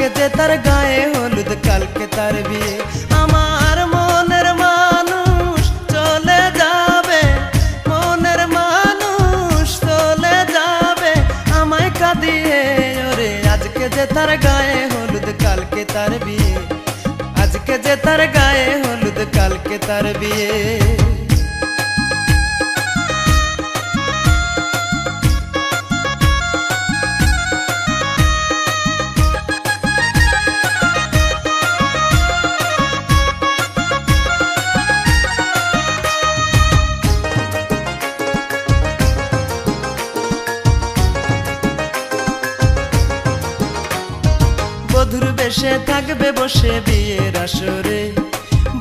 আজকে যে তার গায়ে হলুদ কালকে তার বিয়ে। আমার মনের মানুষ চলে যাবে, মনের মানুষ চলে যাবে আমায় কাঁদিয়ে ওরে। আজকে যে তার গায়ে হলুদ কালকে তার বিয়ে, আজকে যে তার গায়ে হলুদ কালকে তার বিয়ে। বধুর বেশে থাকবে বসে বিয়ের আসরে,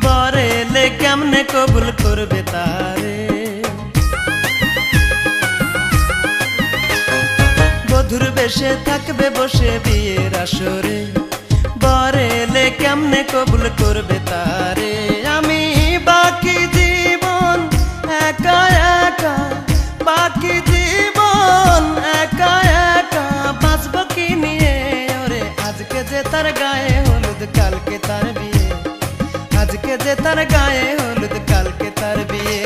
বর এলে কেমনে কবুল করবে তারে। বধুর বেশে থাকবে বসে বিয়ের আসরে, বর এলে কেমনে কবুল করবে তারে। আমি বাকি জীবন একা একা, বাকি জীবন একা একা বাঁচব কি নিয়ে ওরে। আজকে যে তার গায়ে হলুদ কালকে তার বিয়ে, আজকে যে তার গায়ে হলুদ কালকে তার বিয়ে।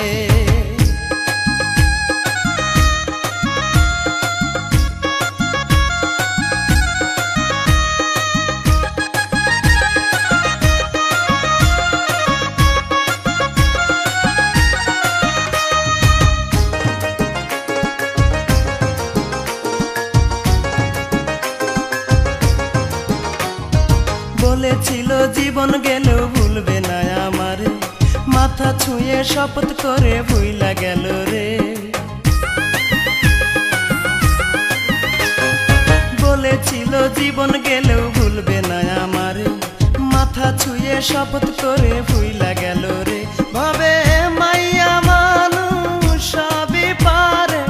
বলেছিল জীবন গেলেও ভুলবে না আমারে, মাথা ছুঁয়ে শপথ করে ভুইলা গেল রে। বলেছিল জীবন গেলেও ভুলবে না আমারে, মাথা ছুঁয়ে শপথ করে ভুইলা গেল রে। ভাবে মাইয়া মানুষ সবই পারে,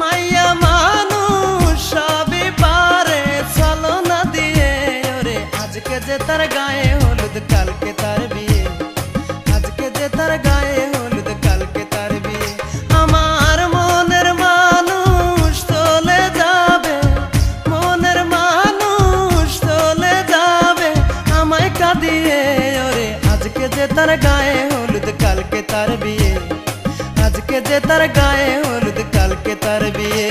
মাইয়া মানুষ সবই পারে চলো না দিয়ে ওরে। আজকে যে তার গায়ে হলুদ কালকে তার বিয়ে, আজকে যে তার গায়ে হলুদ কালকে তার বিয়ে। আমার মনের মানুষ চলে যাবে, মনের মানুষ চলে যাবে আমায় কাঁদিয়ে ওরে। আজকে যে তার গায়ে হলুদ কালকে তার বিয়ে, আজকে যে তার গায়ে হলুদ কালকে তার বিয়ে।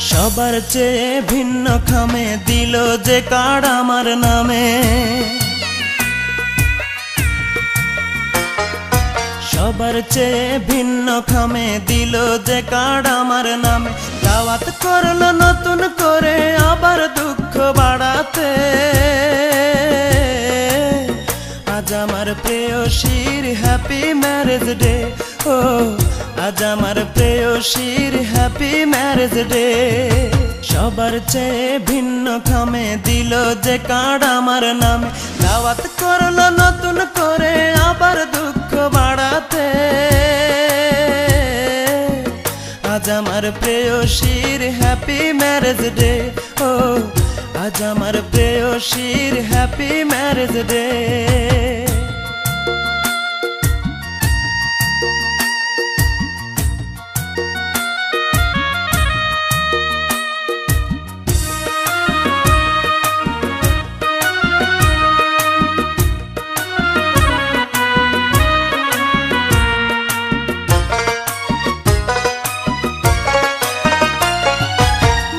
সবার চেয়ে ভিন্ন খামে দিল যে কার্ড আমার নামে, সবার চেয়ে ভিন্ন খামে দিল যে কার্ড আমার নামে। দাওয়াত করলো নতুন করে আবার দুঃখ বাড়াতে, আজ আমার প্রেয়সীর হ্যাপি ম্যারেজ ডে। ও আজ আমার প্রেয়সীর হ্যাপি ম্যারেজ ডে। সবার চেয়ে ভিন্ন খামে দিল যে কার্ড আমার নামে, দাওয়াত করলো নতুন করে আবার দুঃখ বাড়াতে, আজ আমার প্রেয়সীর হ্যাপি ম্যারেজ ডে। ও আজ আমার প্রেয়সীর হ্যাপি ম্যারেজ ডে।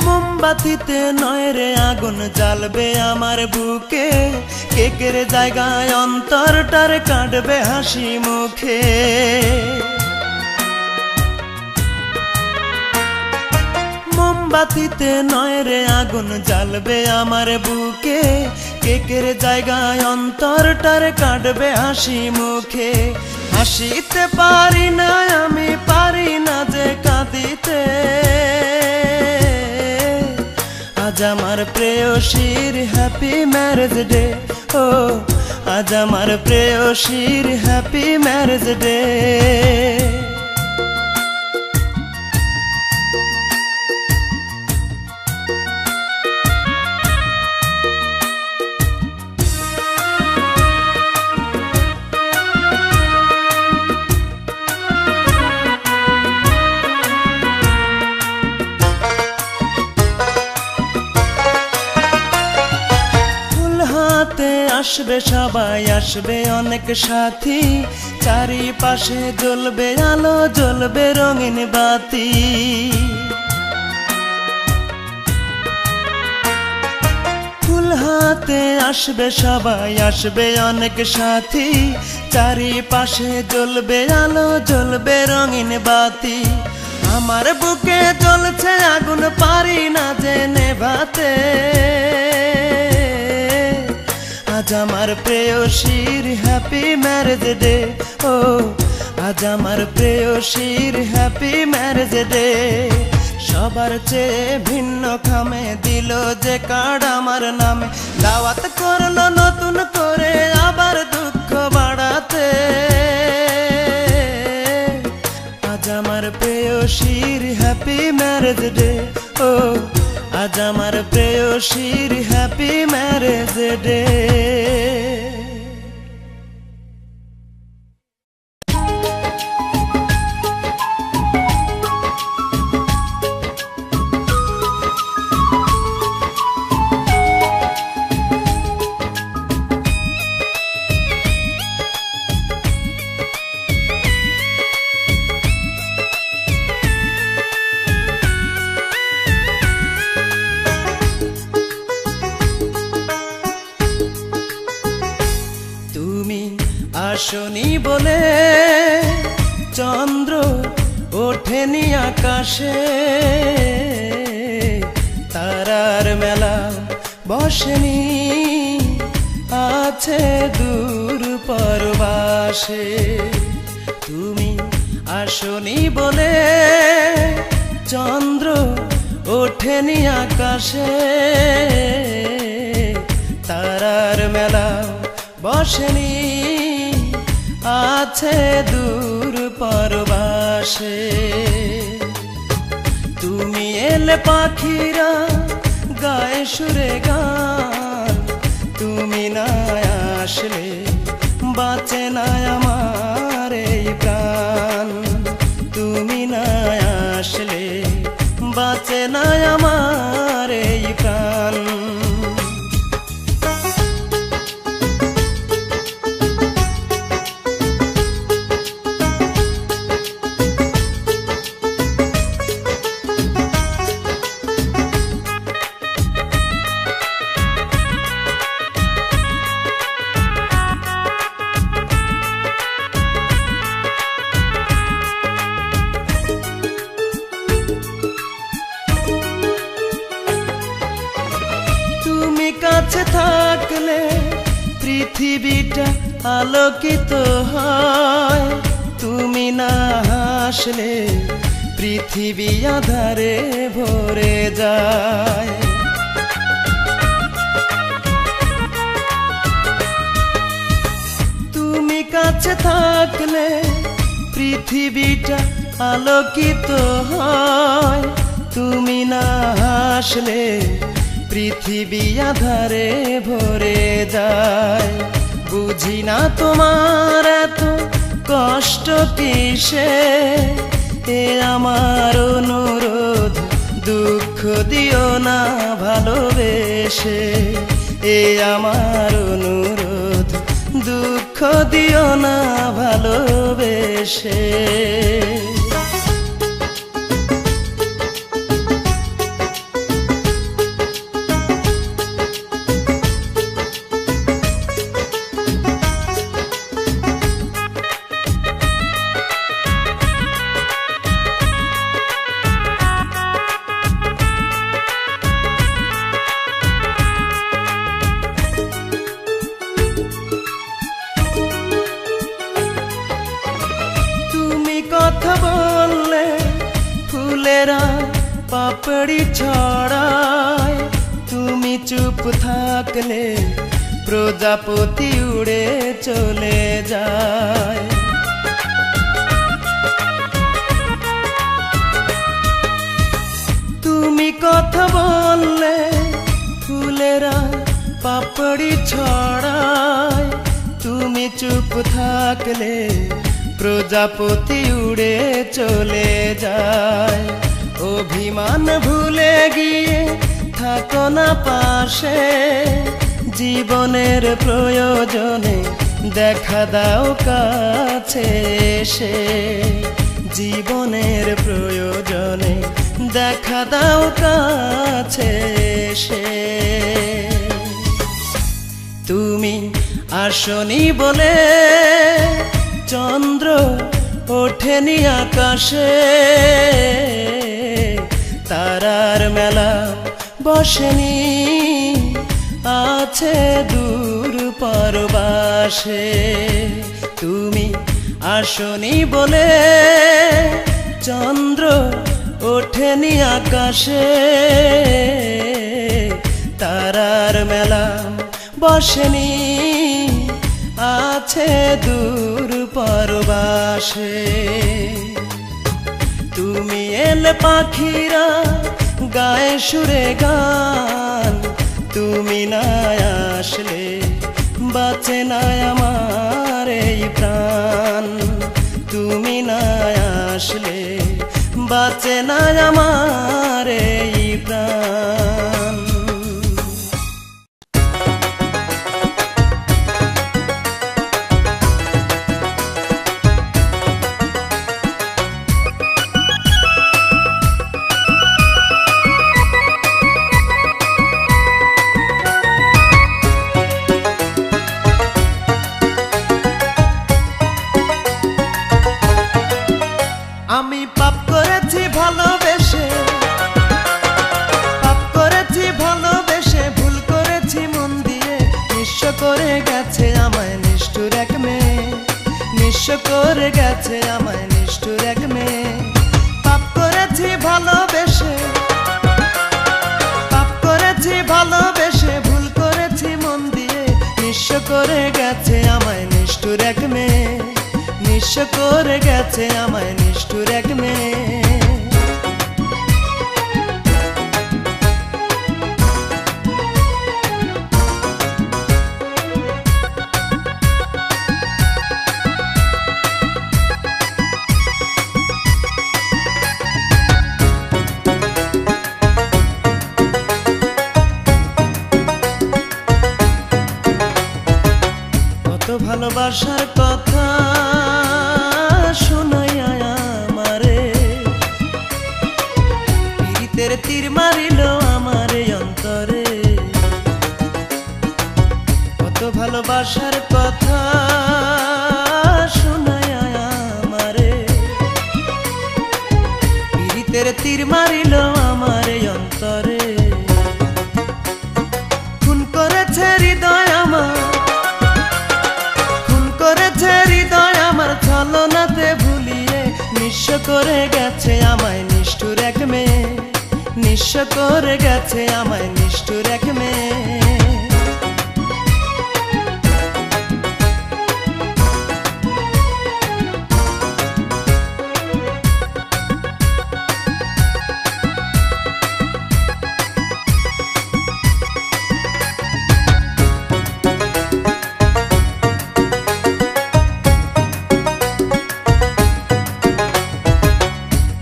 মোমবাতিতে নয় রে আগুন জ্বালবে আমার বুকে, কেকের জায়গায় অন্তরটার কাটবে হাসি মুখে। মোমবাতিতে নয় রে আগুন জ্বালবে আমার বুকে, কেকের জায়গায় অন্তরটার কাটবে হাসি মুখে। হাসিতে পারি না আমি, পারি না যে কাঁদিতে, আজ আমার প্রেয়সীর হ্যাপি ম্যারেজ ডে। ও আজ আমার প্রেয়সীর হ্যাপি ম্যারেজ ডে। আসবে সবাই, আসবে অনেক সাথী, চারিপাশে জ্বলবে আলো, জ্বলবে রঙিন বাতি। ফুল হাতে আসবে সবাই, আসবে অনেক সাথী, চারিপাশে জ্বলবে আলো, জ্বলবে রঙিন বাতি। আমার বুকে জ্বলছে আগুন, পারি না যে নেভাতে। আজ আমার প্রেয়সীর হ্যাপি ম্যারেজ ডে, ও আজ আমার প্রেয়সীর হ্যাপি ম্যারেজ ডে। সবার চেয়ে ভিন্ন খামে দিল যে কার্ড আমার নামে, দাওয়াত করলো নতুন করে আবার দুঃখ বাড়াতে। আজ আমার প্রেয়সীর হ্যাপি ম্যারেজ ডে, ও আজ আমার প্রেয়সীর হ্যাপি ম্যারেজ ডে। আসনি বলে চন্দ্র ওঠেনি আকাশে, তারার মেলা বসেনি আছে দূর পরবাসে। তুমি আসনি বলে চন্দ্র ওঠেনি আকাশে, তারার মেলা বসেনি আছে দূর পরবাসে। তুমি এলে পাখিরা গায়ে সুরে গান, তুমি না আসলে বাঁচে না আমার এই প্রাণ। তুমি না আসলে বাঁচে না আমার এই প্রাণ। কাছে থাকলে পৃথিবীটা আলোকিত হয়, তুমি না হাসলে পৃথিবী আধারে ভরে যায়। তুমি কাছে থাকলে পৃথিবীটা আলোকিত হয়, তুমি না হাসলে পৃথিবী আধারে ভরে যায়। বুঝি না তোমার এত কষ্ট কিসে, এ আমার অনুরোধ দুঃখ দিও না ভালোবেসে। এ আমার অনুরোধ দুঃখ দিও না ভালোবেসে। কথা বললে ফুলেরা পাপড়ি ছড়ায়, তুমি চুপ থাকলে প্রজাপতি উড়ে চলে যায়। তুমি কথা বললে ফুলেরা পাপড়ি ছড়ায়, তুমি চুপ থাকলে প্রজাপতি উড়ে চলে যায়। অভিমান ভুলে গিয়ে থাকো না পাশে, জীবনের প্রয়োজনে দেখা দাও কাছে এসে, জীবনের প্রয়োজনে দেখা দাও কাছে এসে। তুমি আসনি বলে চন্দ্র ওঠেনি আকাশে, তারার মেলা বসেনি আছে দূর পরবাসে। তুমি আসনি বলে চন্দ্র ওঠেনি আকাশে, তারার মেলা বসেনি আছে দূর পরবাসে। তুমি এলে পাখিরা গায়ে সুরে গান, তুমি না আসলে বাঁচে না আমার এই প্রাণ, তুমি না আসলে বাঁচে না আমার এই প্রাণ। আমি পাপ করেছি ভালোবেসে, পাপ করেছি ভালোবেসে, ভুল করেছি মন দিয়ে, নিঃস্ব করে গেছে আমায় নিষ্ঠুর এক মেয়ে, নিঃস্ব করে গেছে আমায় নিষ্ঠুর এক মেয়ে। পাপ করেছি ভালোবেসে, পাপ করেছি ভালোবেসে, ভুল করেছি মন দিয়ে, নিঃস্ব করে গেছে আমায় নিষ্ঠুর এক মেয়ে, নিঃস্ব করে গেছে আমায় নিষ্ঠুর এক মেয়ে। কত ভালোবাসার কথা শোনাইয়া আমারে, পীড়িতের তীর মারিল আমারে অন্তরে। কত ভালোবাসার কথা শোনাইয়া আমারে, পীড়িতের তীর মারিল আমারে অন্তরে। খুন করেছে হৃদয় আমার, খুন করেছে হৃদয় আমার, ছলনাতে ভুলিয়ে, নিঃস্ব করে গেছে আমায় নিষ্ঠুর এক মেয়ে, নিঃস্ব করে গেছে আমায় নিষ্ঠুর এক মেয়ে।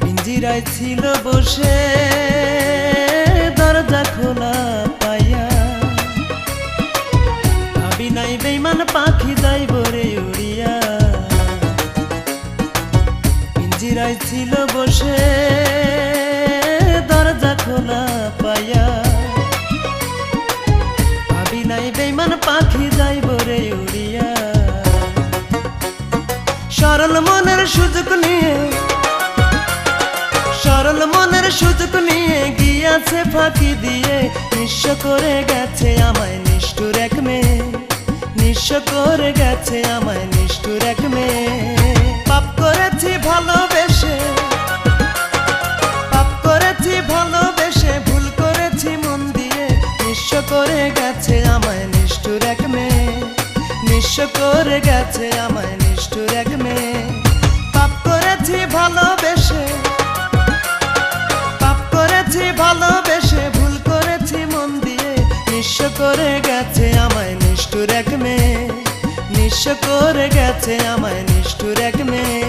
পিঞ্জিরায় ছিল বসে দরজা খোলা পাইয়া, ভাবি নাই বেইমান পাখি যাইব রে উড়িয়া। পিঞ্জিরায় ছিল বসে দরজা খোলা পাইয়া, ভাবি নাই বেইমান পাখি যাইব রে উড়িয়া। সরল মনের সুযোগ নিয়ে, সরল মনের সুযোগ নিয়ে গিয়াছে ফাঁকি দিয়ে, নিঃস্ব করে গেছে আমায় নিষ্ঠুর এক মেয়ে, নিঃস্ব করে গেছে আমায় নিষ্ঠুর এক মেয়ে। পাপ করেছি ভালোবেসে, পাপ করেছি ভালোবেসে, ভুল করেছি মন দিয়ে, নিঃস্ব করে গেছে আমায় নিষ্ঠুর এক মেয়ে। করে গেছে আমায় নিষ্ঠুর এক মেয়ে। পাপ করেছি ভালোবেসে, পাপ করেছি ভালোবেসে, ভুল করেছি মন দিয়ে, নিঃস্ব করে গেছে আমায় নিষ্ঠুর এক মেয়ে, নিঃস্ব করে গেছে আমায় নিষ্ঠুর এক মেয়ে।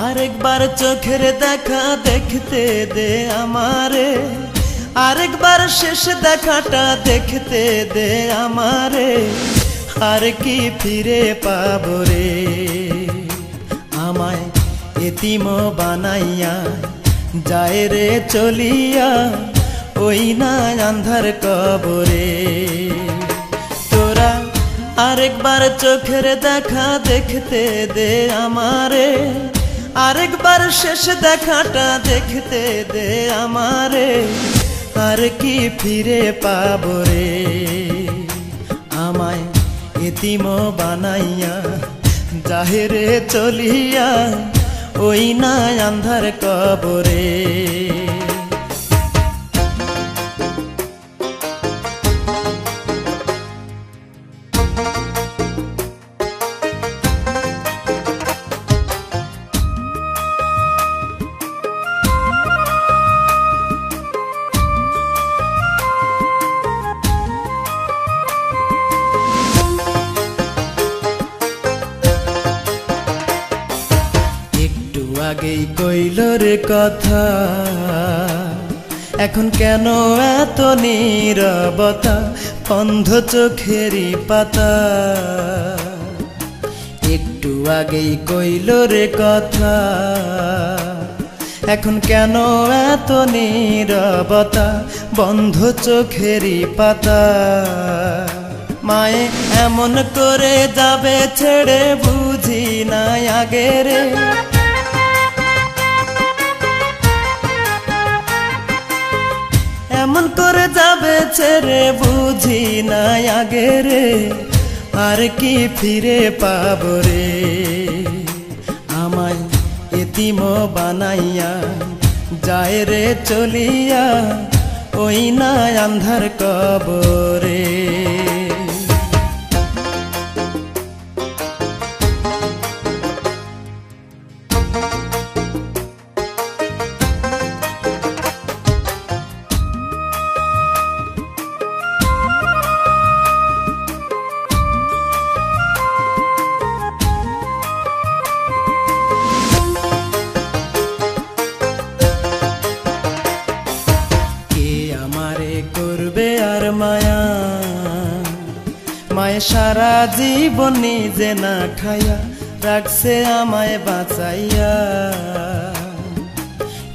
আরেকবার চোখের দেখা দেখতে দে আমারে, আরেকবার শেষ দেখাটা দেখতে দে আমারে, আর কি ফিরে পাবো রে আমায় এতিম বানাইয়া, যায় রে চলিয়া ওই না আন্ধার কবরে। তোরা আরেকবার চোখের দেখা দেখতে দে আমারে, আরেকবার শেষ দেখাটা দেখতে দে আমারে, আর কি ফিরে পাবো রে আমায় এতিম বানাইয়া, যায় রে চলিয়া ওই না আন্ধার কবরে। আগেই কইল রে কথা, এখন কেন এত নীরবতা, অন্ধ চোখেরই পাতা। একটু আগেই কইল রে কথা, এখন কেন এত নীরবতা, বন্ধ চোখেরই পাতা। মায়ে এমন করে যাবে ছেড়ে বুঝি নাই আগে রে, এমন করে যাবে ছেড়ে বুঝি নাই আগে রে, আর কি ফিরে পাবো রে আমায় এতিম বানাইয়া, যায় রে চলিয়া ওই না আন্ধার কবরে। মায়া মায়ে সারা জীবন নিজে না খায়া রাখছে আমায় বাঁচাইয়া,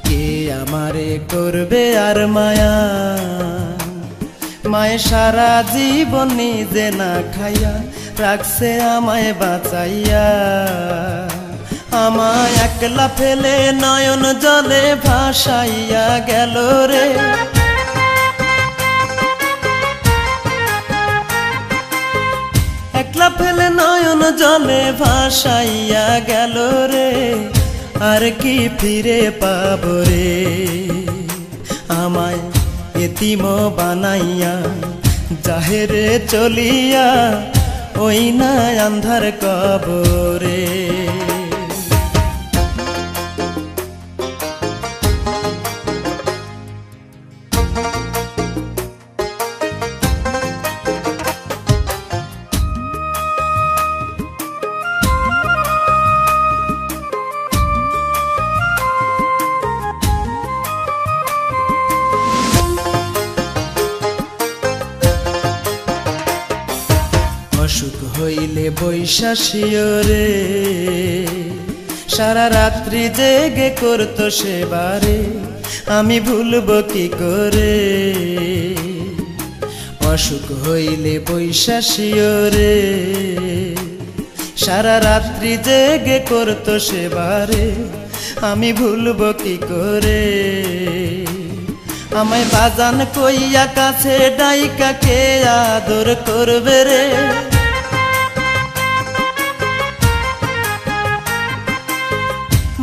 কে আমারে করবে আর মায়া। মায়ে সারা জীবন নিজে না খাইয়া রাখছে আমায় বাঁচাইয়া, আমায় একলা ফেলে নয়ন জলে ভাসাইয়া গেল রে। একলা ফেলে নয়ন জলে ভাসাইয়া গেল রে, আর কি ফিরে পাবো রে আমায় এতিম বানাইয়া, যায় রে চলিয়া ওই না আন্ধার কবরে। অসুখ হইলে বৈশাসিও রে, সারা রাত্রি জেগে করতো সেবারে, আমি ভুলবো কি করে। অসুখ হইলে বৈশাসিও রে, সারা রাত্রি জেগে করতো সেবারে, আমি ভুলবো কি করে? আমায় বাজান কইয়া কাছে ডাইকা কে আদর করবে রে?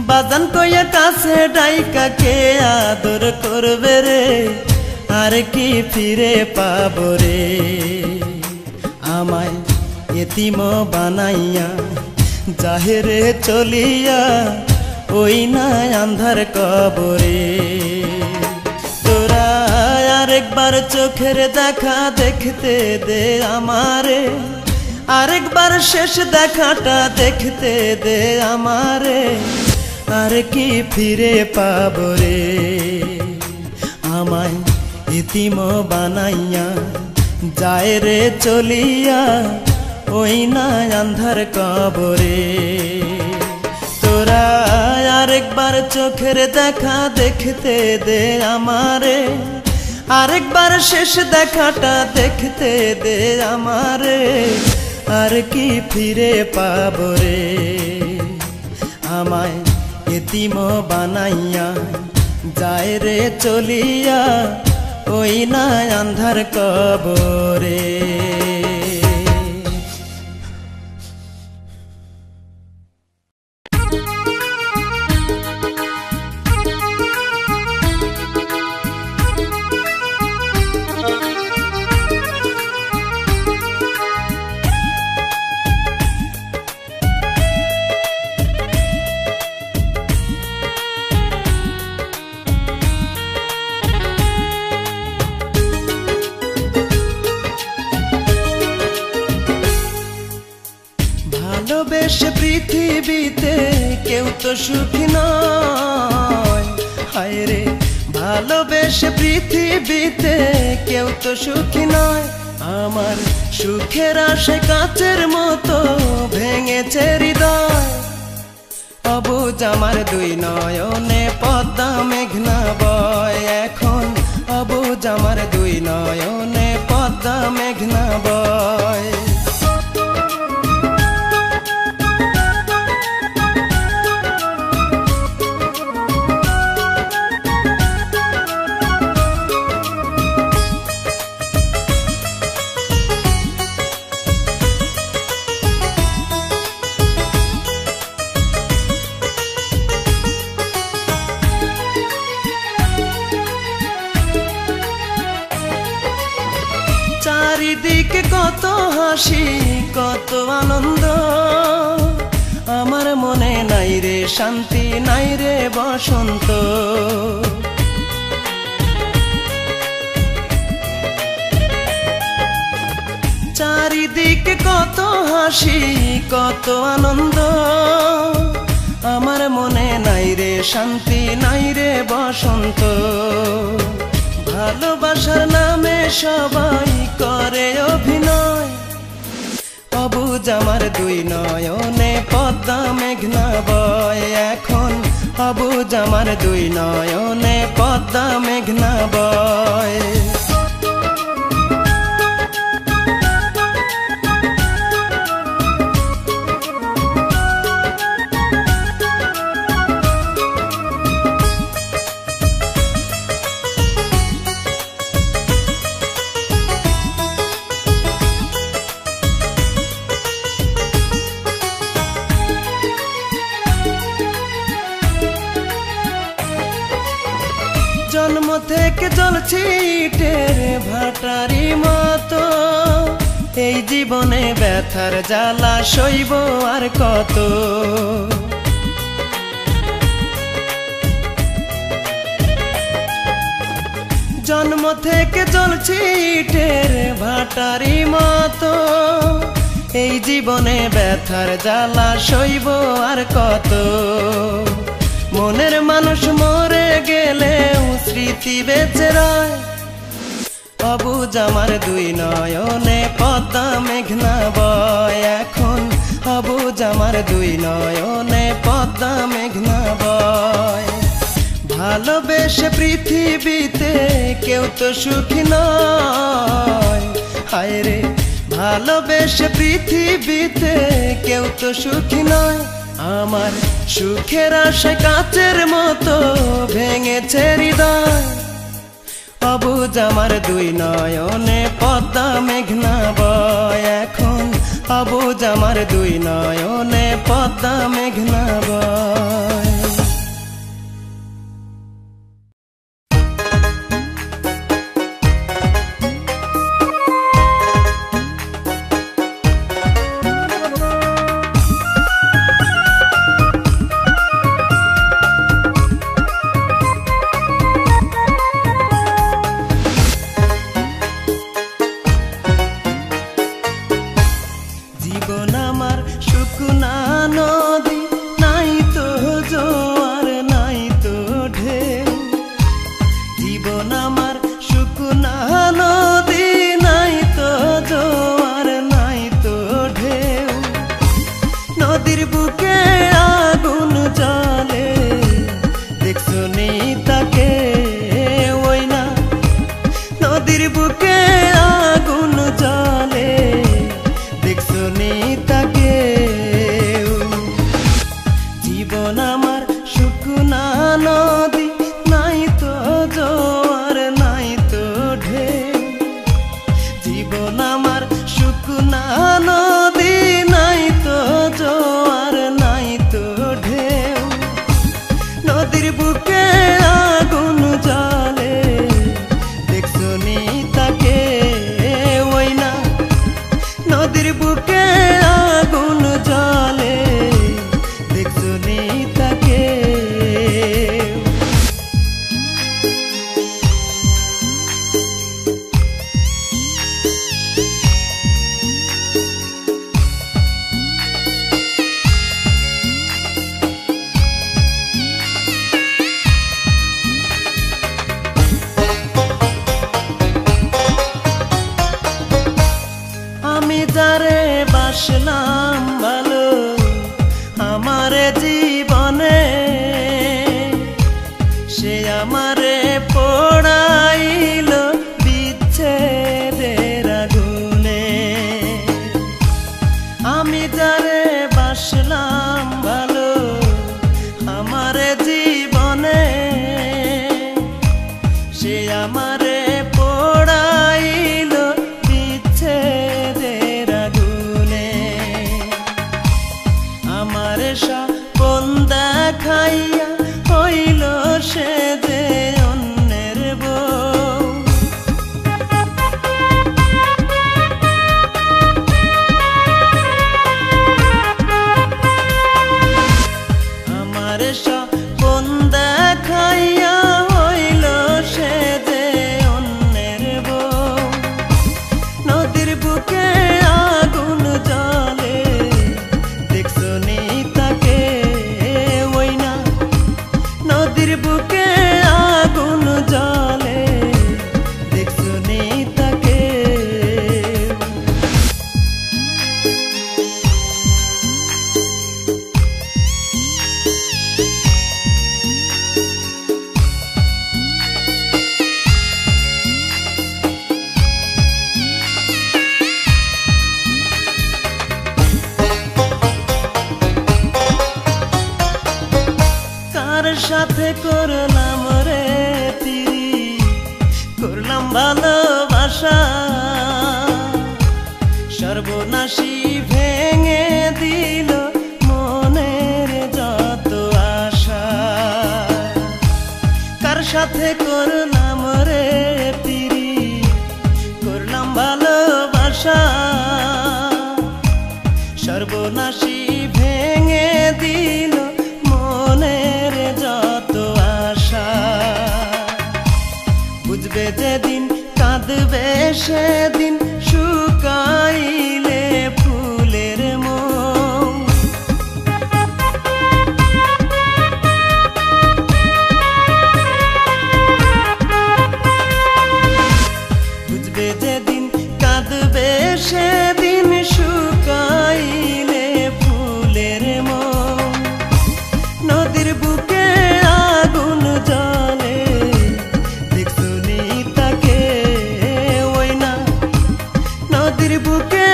বাজান কইয়া কাছে ডাইকা কে আদর করবে রে? আর কি ফিরে পাবো রে? আমায় এতিম বানাইয়া জাহেরে চলিয়া ওই না আন্ধার কবরে। তোরা আরেকবার চোখের দেখা দেখতে দে আমারে, আরেকবার শেষ দেখাটা দেখতে দে আমারে। আর কি ফিরে পাবো রে? আমায় এতিম বানাইয়া যায় রে চলিয়া ওই না আন্ধার কবরে। তোরা আরেকবার চোখের দেখা দেখতে দে আমারে, আরেকবার শেষ দেখাটা দেখতে দে আমারে। আর কি ফিরে পাবো রে? আমায় এতিম বানাইয়া যায় রে চলিয়া ওই না আন্ধার কবরে। ভালোবেসে পৃথিবীতে কেউ তো সুখী নয়, হায় রে ভালোবেসে পৃথিবীতে কেউ তো সুখী নয়। আমার সুখের আশে কাচের মতো ভেঙেছে হৃদয়। অবুঝ আমার দুই নয়নে পদ্মা মেঘনা বয় এখন, অবুঝ আমার দুই নয়নে পদ্মা মেঘনা বয়। চারিদিকে কত হাসি কত আনন্দ, আমার মনে নাই রে শান্তি নাই রে বসন্ত। চারিদিকে কত হাসি কত আনন্দ, আমার মনে নাই রে শান্তি নাই রে বসন্ত। ভালোবাসার নামে সবাই করে অভিনয়, অবুঝ আমার দুই নয়নে পদ্মা মেঘনা বয় এখন, অবুঝ আমার দুই নয়নে পদ্মা মেঘনা বয়। জন্ম থেকে জ্বলছি ইটের ভাটারি মতো, এই জীবনে ব্যথার জ্বালা সইব আর কত। জন্ম থেকে জ্বলছি ইটের ভাটারি মতো, এই জীবনে ব্যথার জ্বালা সইব আর কত। মনের মানুষ মরে গেলেও স্মৃতি বেঁচে রয়, অবুঝ আমার দুই নয়নে পদ্মা মেঘনা বয় এখন, অবুঝ আমার দুই নয়নে পদ্মা মেঘনা বয়। ভালোবেসে পৃথিবীতে কেউ তো সুখী নয়, হায় রে ভালোবেসে সে পৃথিবীতে কেউ তো সুখী নয়। আমার সুখের আশায় কাচের মতো ভেঙেছে হৃদয়। অবুঝ আমার দুই নয়নে পদ্মা মেঘনা বয় এখন, অবুঝ আমার দুই নয়নে পদ্মা মেঘনা বয়। জীবন আমার শুকনা নদী, নাই তো জোয়ার নাই তো ঢেউ। জীবন আমার শুকনা নদী, নাই তো জোয়ার নাই তো ঢেউ। নদীর বুকে আগুন জ্বলে, দেখছো নি তাকে ওই না। নদীর বুকে আগুন জ্বলে, দেখছো নি তাকে। জীবন আমার শুকনা নদী, নাই তো জোয়ার নাই তো ঢেউ। জীবন আমার শুকনা নদী, নাই তো জোয়ার নাই তো ঢেউ। নদীর বুকে আগুন জ্বলে, দেখছো নি তাকে ওই না। নদীর বুকে আগুন জ্বলে, দেখছো নি তাকে। আমি যারে বাসলাম ভালো আমার জীবনে, সে আমারে পোড়াইল বিচ্ছেদের আগুনে। আমি যারে বাসলাম ভালো আমার জীবনে, সে আমারে পোড়াইল বিচ্ছেদের আগুনে। আমার স্বপন দেখাইয়া হইল সে যে অন্যের বউ। আমার স্বপন দেখাইয়া হইল সে যে অন্যের বউ। নদীর বুকে আগুন জ্বলে, দেখছো নি তাকে ওই না। নদীর বুকে আগুন জ্বলে, দেখছো নি তাকে। কার সাথে করলাম রে তিরি, করলাম ভালোবাসা। সর্বনাশী ভেঙে দিল মনের যত আশা। কার সাথে করলাম রে তিরি, করলাম ভালোবাসা। সর্বনাশী ভেঙে দিল মনের যত আশা। বুঝবে যেদিন কাঁদবে সেদিন, শুকাইলে ফুলের মন। বুঝবে যেদিন কাঁদবে সেদিন, শুকাইলে ফুলের মন। নদীর বুকে আগুন জ্বলে, দেখছো নি তাকে ওই না। নদীর বুকে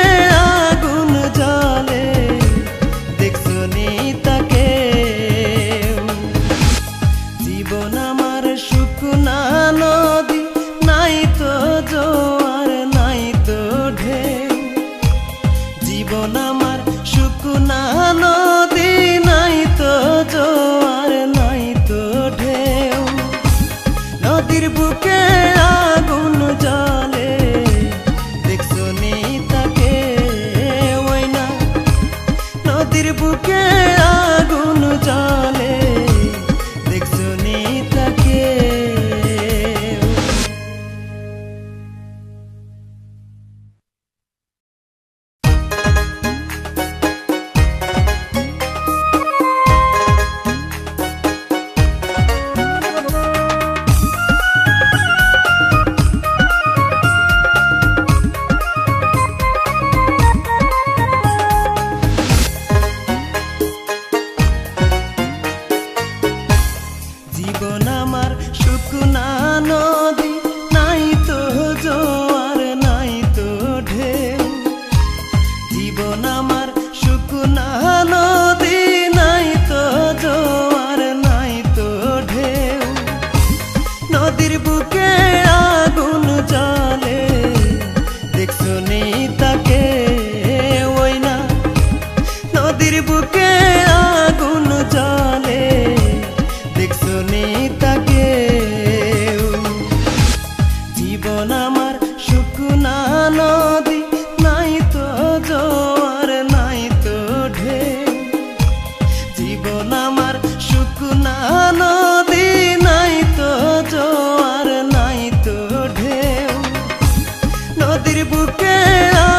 নদীর বুকে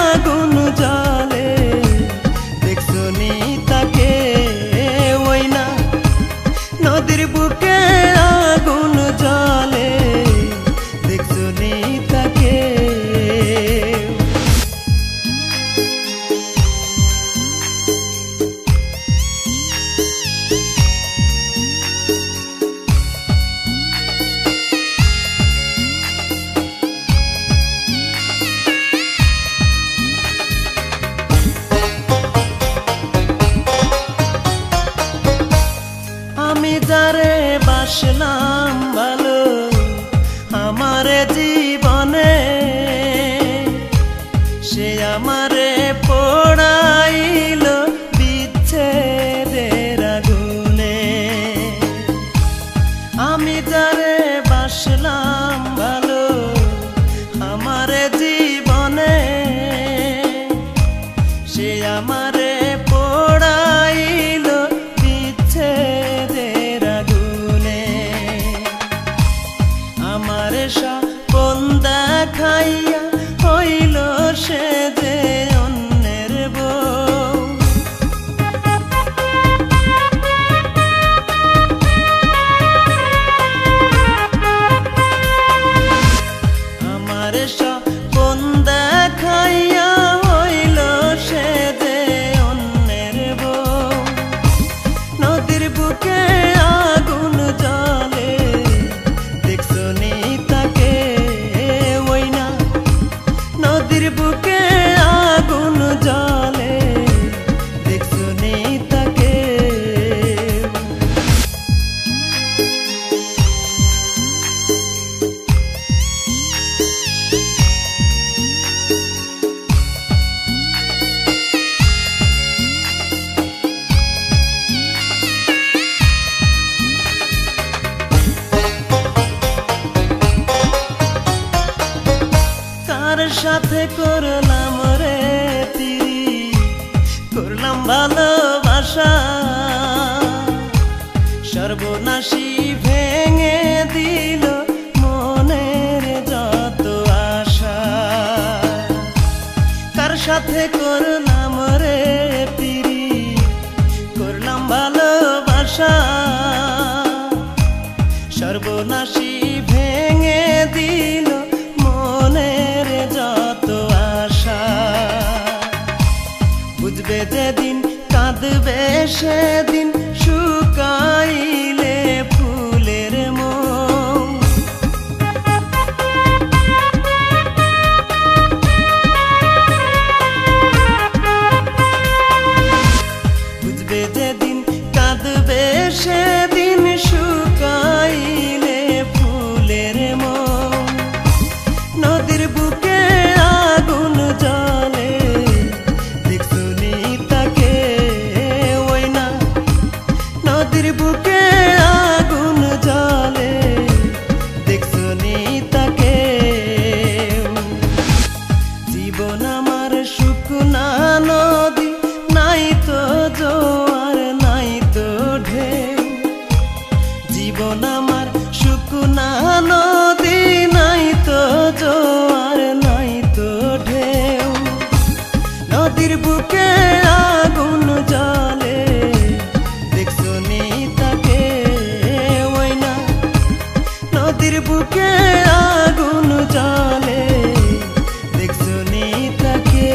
আগুন জ্বলে দেখছো নি তাকে ওই না নদীর বুকে আগুন জ্বলে দেখছো নি তাকে আমি যারে বাসলাম ভালো আমারে জীবনে সে আমারে পোড়াইল বিচ্ছেদের আগুনে আমি যারে বাসলাম ভালো আমারে জীবনে সে আমারে পোড়াইল বিচ্ছেদের আগুনে আমারে স্বপন দেখাইয়া হইল সে যে অন্যের বউ আমারে স্বপন দেখাইয়া হইল সে যে অন্যের বউ নদীর বুকে আগুন জ্বলে দেখছো নি তাকে ওই না নদীর বুকে আগুন জ্বলে দেখছো নি তাকে কার সাথে করলাম রে তিরি করলাম ভালোবাসা সর্বনাশী ভেঙে দিল মনের যত আশা কার সাথে করলাম রে তিরি করলাম ভালোবাসা সর্বনাশী ভেঙে দিল মনের যত আশা বুঝবে যেদিন কাঁদবে সেদিন শুকাইলে ফুলের মন বুঝবে যেদিন কাঁদবে সেদিন শুকাইলে ফুলের মন নদীর বুকে আগুন জ্বলে দেখছো নি তাকে ওই না নদীর বুকে আগুন জ্বলে দেখছো নি তাকে জীবন আমার শুকনা নদী নাই তো জোয়ার নাই তো ঢেউ জীবন আমার শুকনা নদী নাই তো জোয়ার নাই তো ঢেউ নদীর বুকে আগুন জ্বলে দেখছো নি তাকে ওই না নদীর বুকে আগুন জ্বলে দেখছো নি তাকে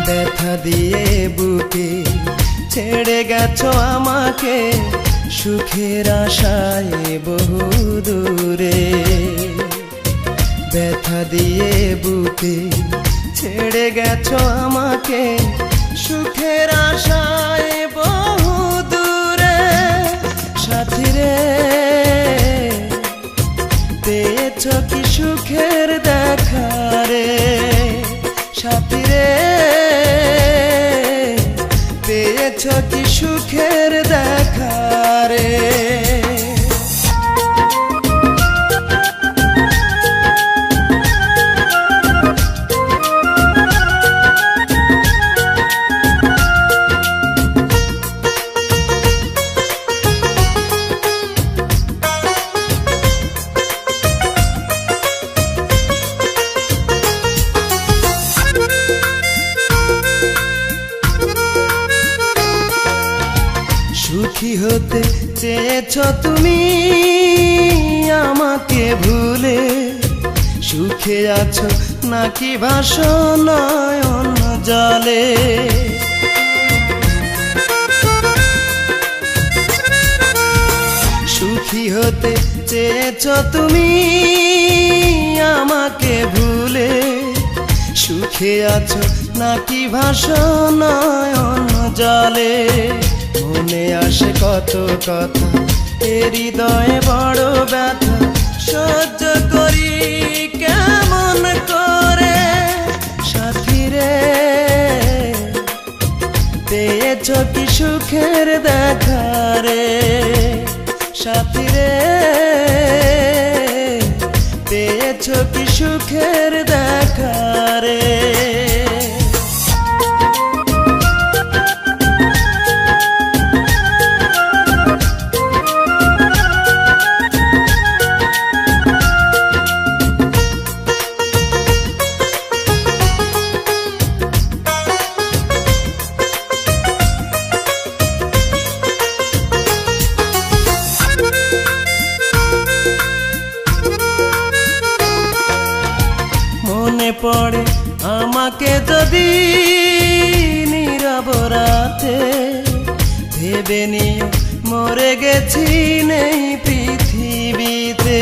ব্যথা দিয়ে বুকে ছেড়ে গেছো আমাকে সুখের আশায় বহু দূরে ব্যথা দিয়ে বুকে ছেড়ে গেছো আমাকে সুখের আশায় বহু দূরে সাথী রে পেয়েছ কি সুখের দেখা রে সাথী রে, পেয়েছ কি সুখের দেখা রে। সুখী হতে চেয়েছ তুমি আমাকে ভুলে, সুখে আছো নাকি ভাসো নয়ন জলে। সুখী হতে চেয়েছ তুমি আমাকে ভুলে, সুখে আছো নাকি ভাসো নয়ন জলে। মনে আসে কত কথা এ হৃদয়ে বড় ব্যথা, সহ্য করি কেমন করে সাথী রে, পেয়েছ কি সুখের দেখা রে সাথী রে, পেয়েছ কি সুখের দেখা রে। মনে পড়ে আমাকে যদি নীরব রাতে, ভেবে নিও মরে গেছি নেই পৃথিবীতে।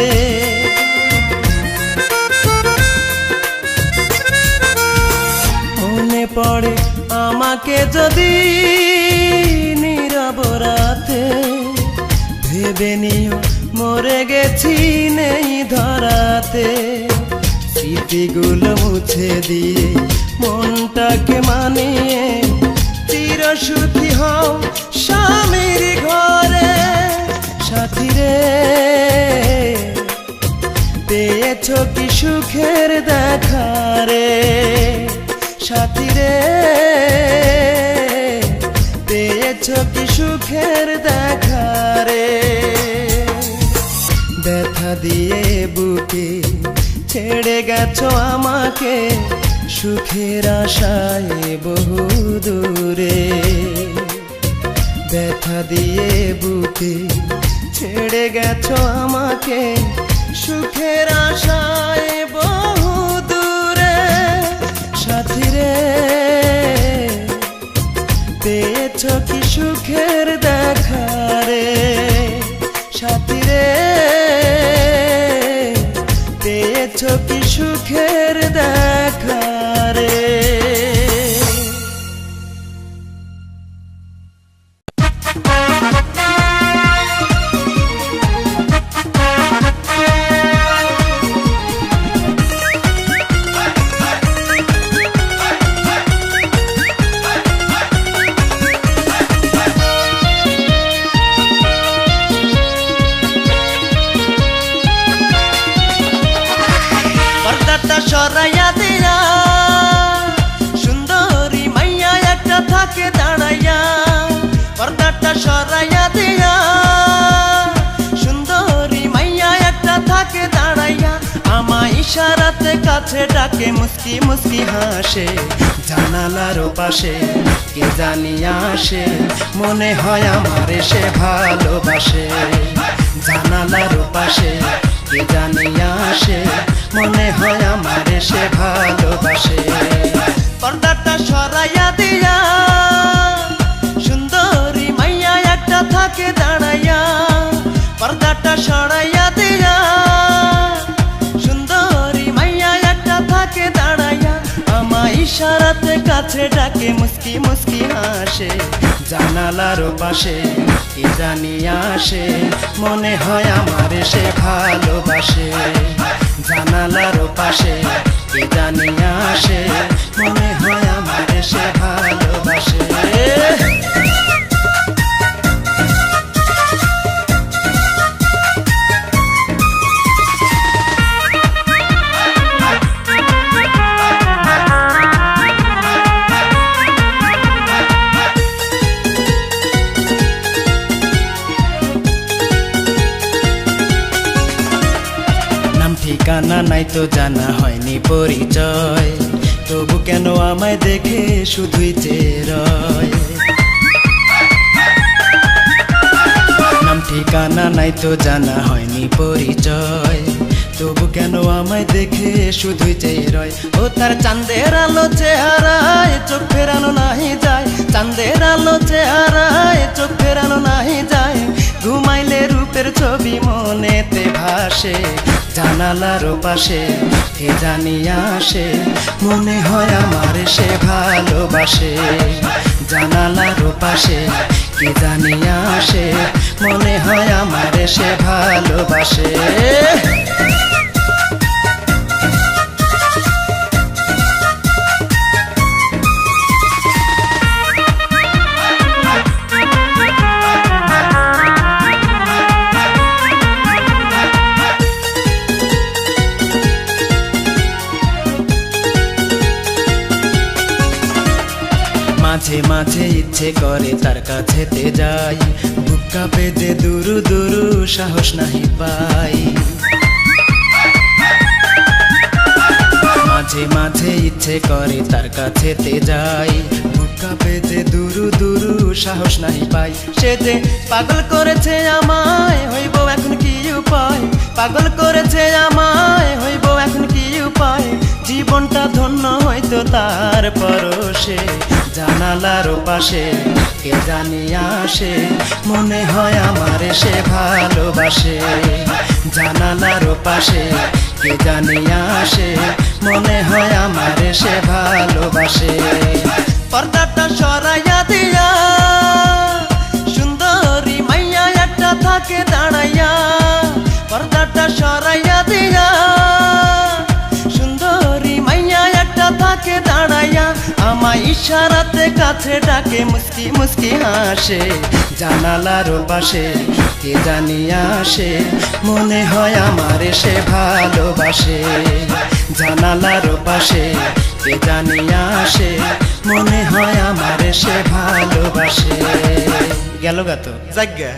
মনে পড়ে আমাকে যদি নীরব রাতে, ভেবে নিও মরে গেছি নেই ধরাতে। স্মৃতিগুলো মুছে দিয়ে মনটাকে মানিয়ে চির সুখী হও স্বামীর ঘরে সাথী রে, পেয়েছ কি সুখের দেখা রে সাথী রে, পেয়েছ কি সুখের দেখা রে। ব্যথা দিয়ে বুকে ছেড়ে গেছো আমাকে, সুখের আশায় বহু দূরে। ব্যথা দিয়ে বুকে ছেড়ে গেছো আমাকে, সুখের আশায় বহু দূরে সাথী রে, পেয়েছ কি সুখের দেখা রে সাথী রে, পেয়েছ কি সুখের দেখা রে। সরাইয়া দিয়া সুন্দরী মাইয়া একটা থাকে দাঁড়াইয়া, পর্দাটা সরাইয়া দিয়া সুন্দরী মাইয়া একটা থাকে দাঁড়াইয়া। আমায় ইশারাতে কাছে ডাকে, মুস্কি মুস্কি হাসে জানালার পাশে কে জানি আসে, মনে হয় আমার সে ভালোবাসে। জানালার পাশে কে জানি আসে, মনে হয় আমার সে ভালোবাসে। পর্দাটা সরাইয়া দিয়া সুন্দরী মাইয়া একটা থাকে দাঁড়াইয়া, পর্দাটা সরাইয়া দিয়া সুন্দরী মাইয়া একটা থাকে দাঁড়াইয়া। আমায় ইশারাতে কাছে ডাকে, মুস্কি মুস্কি হাসে জানা জানালার পাশে কি জানি আসে, মনে হয় আমার সে ভালোবাসে। জানালার পাশে কি জানি আসে, মনে হয় আমার সে ভালোবাসে। ঠিকানা নাই তো জানা হয়নি পরিচয়, তবু কেন আমায় দেখে শুধুই চেয়ে রয়। নাম ঠিকানা নাই তো জানা হয়নি পরিচয়, তবু কেন আমায় দেখে শুধুই চেয়ে রয়। ও তার চাঁদের আলো চেহারায় চোখ ফেরানো নাহি যায়, চাঁদের আলো চেহারায় চোখ ফেরানো নাহি যায়। ঘুমাইলে রূপের ছবি মনেতে ভাসে, জানালার পাশে কে জানি আসে, মনে হয় আমার সে ভালোবাসে। জানালার পাশে কে জানি আসে, মনে হয় আমার সে ভালোবাসে। মাঝে মাঝে ইচ্ছে করে তার কাছেতে যাই, বুক কাঁপে যে দুরু দুরু সাহস নাহি পাই। মাঝে মাঝে ইচ্ছে করে তার কাছেতে যাই, বুক কাঁপে যে দুরু দুরু সাহস নাহি পাই। সে যে পাগল করেছে আমায়, হইব এখন কি উপায়? পাগল করেছে আমায়, হইব এখন কি উপায়? জীবনটা ধন্য হয়তো তার পরশে। জানালার পাশে কে জানি আসে, মনে হয় আমার সে ভালোবাসে। জানালার পাশে কে জানি আসে, মনে হয় আমার সে ভালোবাসে। পর্দাটা সরাইয়া দিয়া সুন্দরী মাইয়া একটা থাকে দাঁড়াইয়া, পর্দাটা সরাইয়া দিয়া সুন্দরী মাইয়া একটা থাকে দাঁড়াইয়া। আমায় ইশারাতে কাছে ডাকে, মুস্কি মুস্কি হাসে। জানালার পাশে কে জানি আসে, মনে হয় আমার সে ভালোবাসে। জানালার পাশে কে জানি আসে, মনে হয় আমার সে ভালোবাসে। গেল গাতো জায়গা।